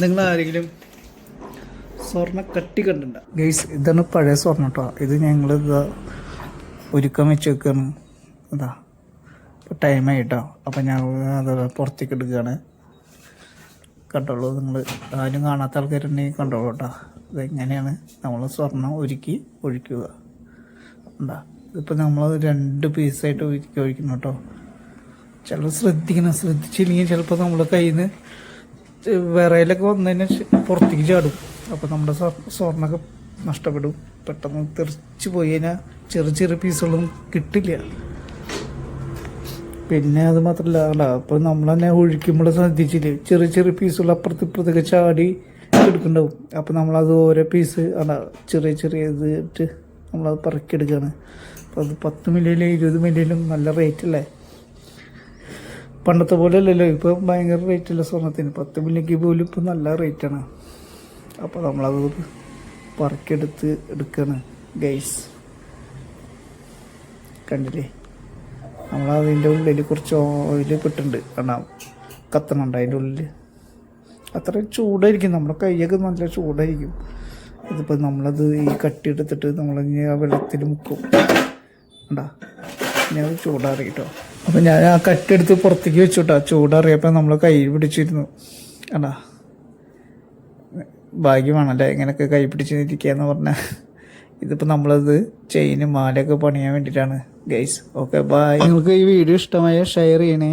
നിങ്ങൾ ആരെങ്കിലും സ്വർണ്ണ കട്ടി കണ്ടിട്ടുണ്ടോ ഗൈസ്? ഇതാണ് പഴയ സ്വർണ്ണം കേട്ടോ. ഇത് ഞങ്ങൾ ഇതാ ഒരുക്കം വെച്ച് വെക്കുകയാണ്. ഇതാ ഇപ്പോൾ ടൈമായി കേട്ടോ. അപ്പം ഞങ്ങൾ അത് പുറത്തേക്ക് എടുക്കുകയാണ്. കണ്ടോളൂ, നിങ്ങൾ ആരും കാണാത്ത ആൾക്കാരുണ്ടെങ്കിൽ കണ്ടോളൂ കേട്ടോ. ഇതെങ്ങനെയാണ് നമ്മൾ സ്വർണം ഒരുക്കി ഒഴിക്കുക. എന്താ ഇതിപ്പോൾ നമ്മൾ 2 പീസായിട്ട് ഒരുക്കി ഒഴിക്കണം കേട്ടോ. ചിലപ്പോൾ ശ്രദ്ധിച്ചില്ലെങ്കിൽ ചിലപ്പോൾ നമ്മുടെ കയ്യിൽ നിന്ന് വിറയിലൊക്കെ വന്നതിന് പുറത്തേക്ക് ചാടും. അപ്പോൾ നമ്മുടെ സ്വർണ്ണമൊക്കെ നഷ്ടപ്പെടും. പെട്ടെന്ന് തെറിച്ച് പോയി കഴിഞ്ഞാൽ ചെറിയ പീസുകളൊന്നും കിട്ടില്ല. പിന്നെ അത് മാത്രമല്ല അപ്പോൾ നമ്മൾ തന്നെ ഒഴിക്കുമ്പോൾ ശ്രദ്ധിച്ചില്ലേ, ചെറിയ പീസുകൾ അപ്പുറത്തൊക്കെ ചാടി എടുക്കുന്നുണ്ടാവും. അപ്പോൾ നമ്മളത് ഓരോ പീസ് ചെറിയ ഇതിട്ട് നമ്മളത് പറക്കിയെടുക്കുകയാണ്. അപ്പോൾ അത് 10 മില്ലിയിലും 20 മില്ലിയിലും നല്ല റേറ്റ് അല്ലേ? പണ്ടത്തെ പോലെ അല്ലല്ലോ, ഇപ്പോൾ ഭയങ്കര റേറ്റല്ല സ്വർണ്ണത്തിന്. 10 മില്ലിക്ക് പോലും ഇപ്പോൾ നല്ല റേറ്റാണ്. അപ്പോൾ നമ്മളത് പറക്കിയെടുത്ത് എടുക്കുകയാണ് ഗൈസ്. കണ്ടില്ലേ, നമ്മളതിൻ്റെ ഉള്ളിൽ കുറച്ച് ഓയിൽ ഇട്ടിട്ടുണ്ട്. കാണാം, കത്തണുണ്ട് അതിൻ്റെ ഉള്ളിൽ. അത്ര ചൂടായിരിക്കും, നമ്മുടെ കൈയൊക്കെ നല്ല ചൂടായിരിക്കും. ഇതിപ്പോൾ നമ്മളത് ഈ കട്ടിയെടുത്തിട്ട് നമ്മളിനി ആ വെള്ളത്തിൽ മുക്കും. ഉണ്ടാ ഇനി അത് ചൂടാറിയിട്ടോ. അപ്പം ഞാൻ ആ കട്ടെടുത്ത് പുറത്തേക്ക് വെച്ചു കേട്ടോ. ചൂടാറിയപ്പോൾ നമ്മൾ കയ്യിൽ പിടിച്ചിരുന്നു. അടാ ഭാഗ്യമാണല്ലേ ഇങ്ങനെയൊക്കെ കൈ പിടിച്ചിരിക്കുക എന്ന് പറഞ്ഞാൽ. ഇതിപ്പോൾ നമ്മളത് ചെയിന് മാലയൊക്കെ പണിയാൻ വേണ്ടിയിട്ടാണ് ഗൈസ്. Okay bye. നിങ്ങൾക്ക് ഈ വീഡിയോ ഇഷ്ടമായ ഷെയർ ചെയ്യണേ.